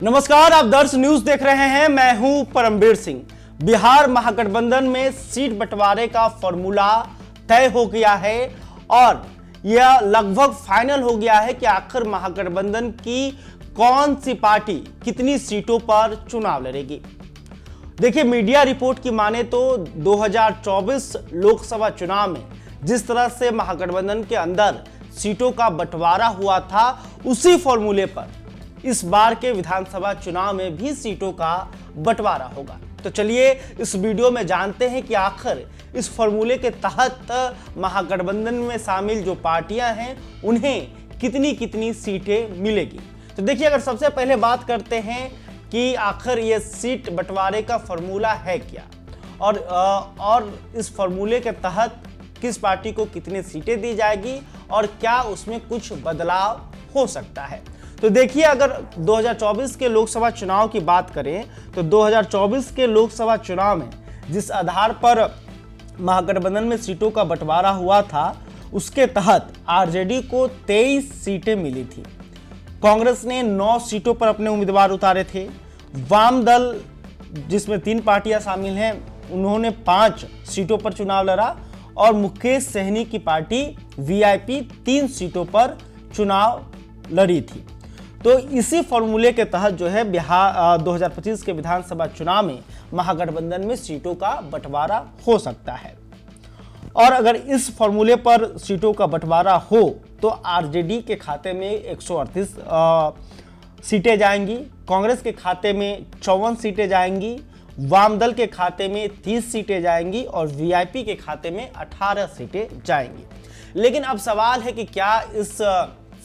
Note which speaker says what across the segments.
Speaker 1: नमस्कार, आप दर्श न्यूज देख रहे हैं। मैं हूं परमवीर सिंह। बिहार महागठबंधन में सीट बंटवारे का फॉर्मूला तय हो गया है और यह लगभग फाइनल हो गया है कि आखिर महागठबंधन की कौन सी पार्टी कितनी सीटों पर चुनाव लड़ेगी। देखिए, मीडिया रिपोर्ट की माने तो 2024 लोकसभा चुनाव में जिस तरह से महागठबंधन के अंदर सीटों का बंटवारा हुआ था, उसी फॉर्मूले पर इस बार के विधानसभा चुनाव में भी सीटों का बंटवारा होगा। तो चलिए इस वीडियो में जानते हैं कि आखिर इस फॉर्मूले के तहत महागठबंधन में शामिल जो पार्टियां हैं उन्हें कितनी कितनी सीटें मिलेगी। तो देखिए, अगर सबसे पहले बात करते हैं कि आखिर ये सीट बंटवारे का फॉर्मूला है क्या और इस फॉर्मूले के तहत किस पार्टी को कितनी सीटें दी जाएगी और क्या उसमें कुछ बदलाव हो सकता है। तो देखिए, अगर 2024 के लोकसभा चुनाव की बात करें तो 2024 के लोकसभा चुनाव में जिस आधार पर महागठबंधन में सीटों का बंटवारा हुआ था, उसके तहत आरजेडी को 23 सीटें मिली थी। कांग्रेस ने 9 सीटों पर अपने उम्मीदवार उतारे थे। वाम दल, जिसमें 3 पार्टियां शामिल हैं, उन्होंने 5 सीटों पर चुनाव लड़ा और मुकेश सहनी की पार्टी वीआईपी 3 सीटों पर चुनाव लड़ी थी। तो इसी फॉर्मूले के तहत जो है बिहार 2025 के विधानसभा चुनाव में महागठबंधन में सीटों का बंटवारा हो सकता है। और अगर इस फॉर्मूले पर सीटों का बंटवारा हो तो आरजेडी के खाते में 138 सीटें जाएंगी, कांग्रेस के खाते में 54 सीटें जाएंगी, वाम दल के खाते में 30 सीटें जाएंगी और वीआईपी के खाते में 18 सीटें जाएंगी। लेकिन अब सवाल है कि क्या इस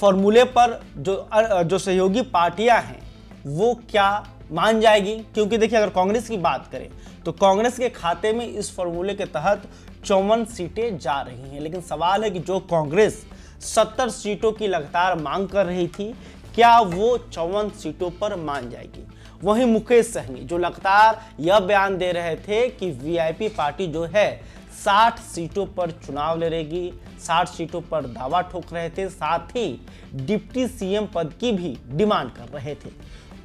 Speaker 1: फॉर्मूले पर जो सहयोगी पार्टियां हैं वो क्या मान जाएगी। क्योंकि देखिए, अगर कांग्रेस की बात करें तो कांग्रेस के खाते में इस फॉर्मूले के तहत 54 सीटें जा रही हैं। लेकिन सवाल है कि जो कांग्रेस 70 सीटों की लगातार मांग कर रही थी, क्या वो 54 सीटों पर मान जाएगी। वहीं मुकेश सहनी जो लगातार यह बयान दे रहे थे कि वीआईपी पार्टी जो है 60 सीटों पर चुनाव लड़ेगी, 60 सीटों पर दावा ठोक रहे थे, साथ ही डिप्टी सीएम पद की भी डिमांड कर रहे थे।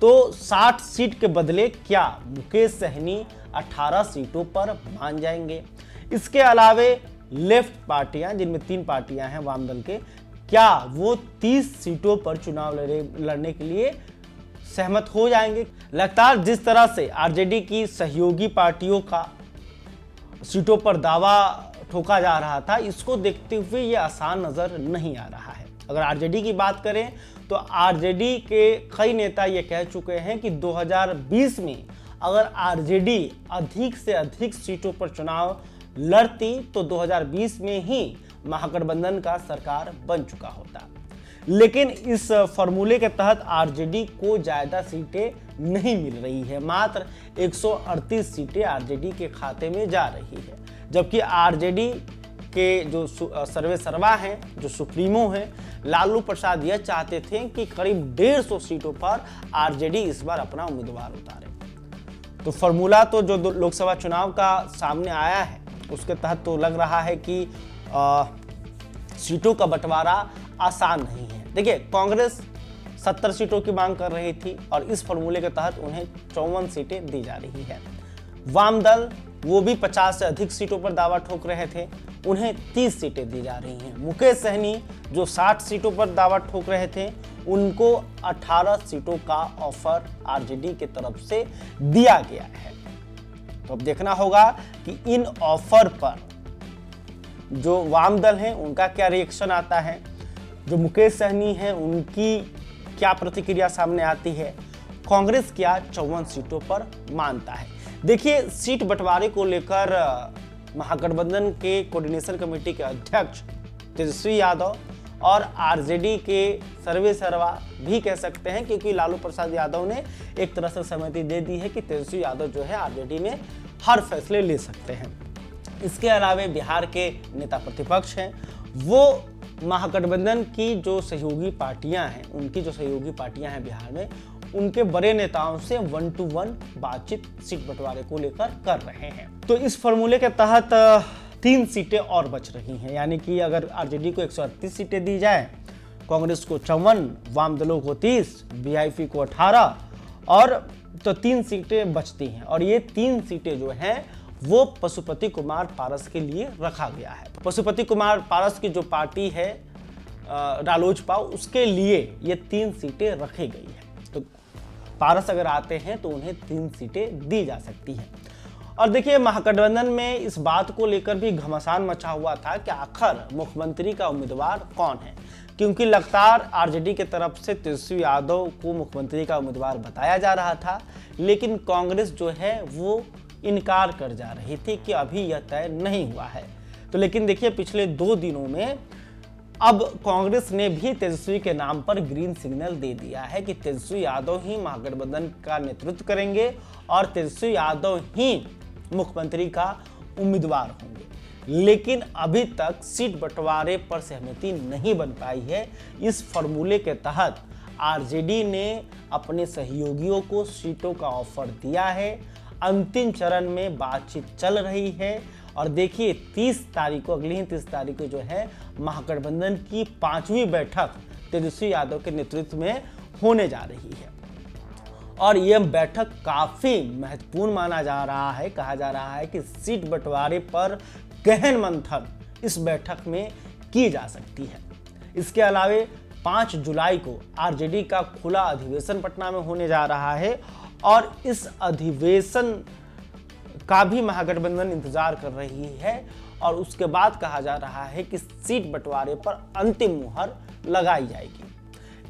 Speaker 1: तो 60 सीट के बदले क्या मुकेश सहनी 18 सीटों पर मान जाएंगे। इसके अलावे लेफ्ट पार्टियां, जिनमें 3 पार्टियां हैं वाम दल के, क्या वो 30 सीटों पर चुनाव लड़ने के लिए सहमत हो जाएंगे। लगातार जिस तरह से आरजेडी की सहयोगी पार्टियों का सीटों पर दावा ठोका जा रहा था, इसको देखते हुए ये आसान नजर नहीं आ रहा है। अगर आरजेडी की बात करें तो आरजेडी के कई नेता ये कह चुके हैं कि 2020 में अगर आरजेडी अधिक से अधिक सीटों पर चुनाव लड़ती तो 2020 में ही महागठबंधन का सरकार बन चुका होता। लेकिन इस फॉर्मूले के तहत आरजेडी को ज्यादा सीटें नहीं मिल रही है, मात्र 138 सीटें आरजेडी के खाते में जा रही है। जबकि आरजेडी के जो सर्वे सर्वा हैं, जो सुप्रीमो हैं, लालू प्रसाद यह चाहते थे कि करीब 150 सीटों पर आरजेडी इस बार अपना उम्मीदवार उतारे। तो फॉर्मूला तो जो लोकसभा चुनाव का सामने आया है उसके तहत तो लग रहा है कि सीटों का बंटवारा आसान नहीं है। देखिए, कांग्रेस 70 सीटों की मांग कर रही थी और इस फॉर्मूले के तहत उन्हें 54 सीटें दी जा रही है। वाम दल वो भी 50 से अधिक सीटों पर दावा ठोक रहे थे, उन्हें 30 सीटें दी जा रही हैं। मुकेश सहनी जो 60 सीटों पर दावा ठोक रहे थे, उनको 18 सीटों का ऑफर आरजेडी की तरफ से दिया गया है। तो अब देखना होगा कि इन ऑफर पर जो वाम दल हैं उनका क्या रिएक्शन आता है, जो मुकेश सहनी हैं उनकी क्या प्रतिक्रिया सामने आती है, कांग्रेस क्या 54 सीटों पर मानता है। देखिए, सीट बंटवारे को लेकर महागठबंधन के कोऑर्डिनेशन कमेटी के अध्यक्ष तेजस्वी यादव और आरजेडी के सर्वे सर्वा भी कह सकते हैं, क्योंकि लालू प्रसाद यादव ने एक तरह से सहमति दे दी है कि तेजस्वी यादव जो है आरजेडी में हर फैसले ले सकते हैं। इसके अलावा बिहार के नेता प्रतिपक्ष हैं, वो महागठबंधन की जो सहयोगी पार्टियां हैं, उनकी जो सहयोगी पार्टियां हैं बिहार में, उनके बड़े नेताओं से 1-to-1 बातचीत सीट बंटवारे को लेकर कर रहे हैं। तो इस फॉर्मूले के तहत 3 सीटें और बच रही हैं, यानी कि अगर आरजेडी को 138 सीटें दी जाए, कांग्रेस को 54, वाम दलों को 30, वीआईपी को 18 और तो 3 सीटें बचती हैं और ये 3 सीटें जो हैं वो पशुपति कुमार पारस के लिए रखा गया है। पशुपति कुमार पारस की जो पार्टी है रालोजपा, उसके लिए ये 3 सीटें रखी गई है। तो पारस अगर आते हैं तो उन्हें 3 सीटें दी जा सकती हैं। और देखिए, महागठबंधन में इस बात को लेकर भी घमासान मचा हुआ था कि आखिर मुख्यमंत्री का उम्मीदवार कौन है, क्योंकि लगातार आरजेडी की तरफ से तेजस्वी यादव को मुख्यमंत्री का उम्मीदवार बताया जा रहा था, लेकिन कांग्रेस जो है वो इनकार कर जा रही थी कि अभी यह तय नहीं हुआ है। तो लेकिन देखिए, पिछले 2 दिनों में अब कांग्रेस ने भी तेजस्वी के नाम पर ग्रीन सिग्नल दे दिया है कि तेजस्वी यादव ही महागठबंधन का नेतृत्व करेंगे और तेजस्वी यादव ही मुख्यमंत्री का उम्मीदवार होंगे। लेकिन अभी तक सीट बंटवारे पर सहमति नहीं बन पाई है। इस फॉर्मूले के तहत आरजेडी ने अपने सहयोगियों को सीटों का ऑफर दिया है। अंतिम चरण में बातचीत चल रही है और देखिए 30 तारीख को, अगली ही 30 तारीख को जो है महागठबंधन की 5वीं बैठक तेजस्वी यादव के नेतृत्व में होने जा रही है और यह बैठक काफी महत्वपूर्ण माना जा रहा है। कहा जा रहा है कि सीट बंटवारे पर गहन मंथन इस बैठक में की जा सकती है। इसके अलावे 5 जुलाई को आरजेडी का खुला अधिवेशन पटना में होने जा रहा है और इस अधिवेशन का भी महागठबंधन इंतजार कर रही है और उसके बाद कहा जा रहा है कि सीट बंटवारे पर अंतिम मुहर लगाई जाएगी।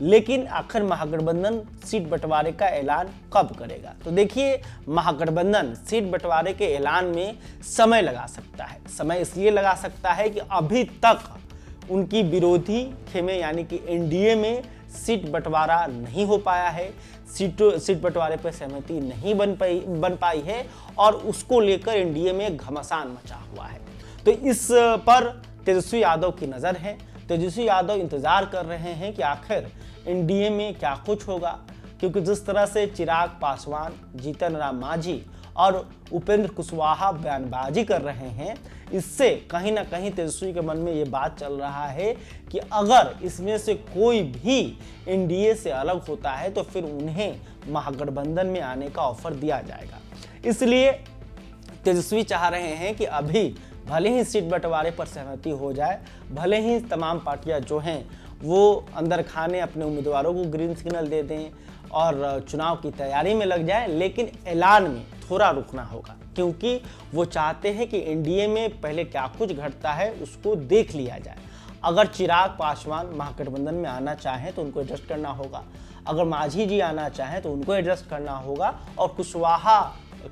Speaker 1: लेकिन आखिर महागठबंधन सीट बंटवारे का ऐलान कब करेगा? तो देखिए, महागठबंधन सीट बंटवारे के ऐलान में समय लगा सकता है। समय इसलिए लगा सकता है कि अभी तक उनकी विरोधी खेमे यानी कि एनडीए में सीट बंटवारा नहीं हो पाया है, सीट बंटवारे पर सहमति नहीं बन पाई है और उसको लेकर एनडीए में घमासान मचा हुआ है। तो इस पर तेजस्वी यादव की नज़र है। तेजस्वी यादव इंतजार कर रहे हैं कि आखिर एनडीए में क्या कुछ होगा, क्योंकि जिस तरह से चिराग पासवान, जीतन राम मांझी और उपेंद्र कुशवाहा बयानबाजी कर रहे हैं, इससे कहीं ना कहीं तेजस्वी के मन में ये बात चल रहा है कि अगर इसमें से कोई भी एनडीए से अलग होता है तो फिर उन्हें महागठबंधन में आने का ऑफर दिया जाएगा। इसलिए तेजस्वी चाह रहे हैं कि अभी भले ही सीट बंटवारे पर सहमति हो जाए, भले ही तमाम पार्टियां जो हैं वो अंदर खाने अपने उम्मीदवारों को ग्रीन सिग्नल दे दें और चुनाव की तैयारी में लग जाए, लेकिन ऐलान में थोड़ा रुकना होगा, क्योंकि वो चाहते हैं कि एनडीए में पहले क्या कुछ घटता है उसको देख लिया जाए। अगर चिराग पासवान महागठबंधन में आना चाहें तो उनको एडजस्ट करना होगा, अगर मांझी जी आना चाहें तो उनको एडजस्ट करना होगा और कुशवाहा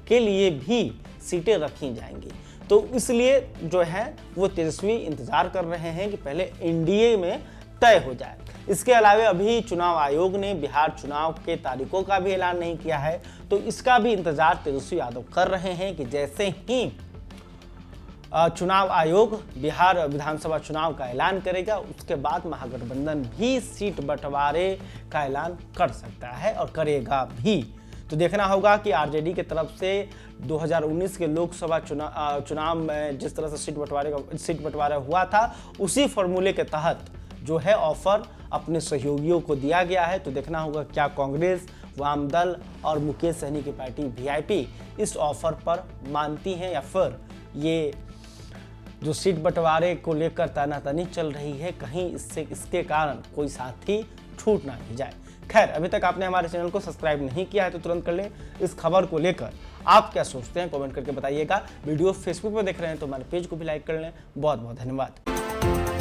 Speaker 1: के लिए भी सीटें रखी जाएंगी। तो इसलिए जो है वो तेजस्वी इंतजार कर रहे हैं कि पहले एनडीए में तय हो जाए। इसके अलावा अभी चुनाव आयोग ने बिहार चुनाव के तारीखों का भी ऐलान नहीं किया है, तो इसका भी इंतजार तेजस्वी यादव कर रहे हैं कि जैसे ही चुनाव आयोग बिहार विधानसभा चुनाव का ऐलान करेगा उसके बाद महागठबंधन भी सीट बंटवारे का ऐलान कर सकता है और करेगा भी। तो देखना होगा कि आरजेडी की तरफ से 2019 के लोकसभा चुनाव में जिस तरह से सीट बंटवारा हुआ था, उसी फॉर्मूले के तहत जो है ऑफर अपने सहयोगियों को दिया गया है। तो देखना होगा क्या कांग्रेस, वाम दल और मुकेश सहनी की पार्टी वीआईपी इस ऑफर पर मानती हैं या फिर ये जो सीट बंटवारे को लेकर तानातानी चल रही है कहीं इसके कारण कोई साथी छूट ना ही जाए। खैर, अभी तक आपने हमारे चैनल को सब्सक्राइब नहीं किया है तो तुरंत कर लें। इस खबर को लेकर आप क्या सोचते हैं कमेंट करके बताइएगा। वीडियो फेसबुक पर देख रहे हैं तो हमारे पेज को भी लाइक कर लें। बहुत बहुत धन्यवाद।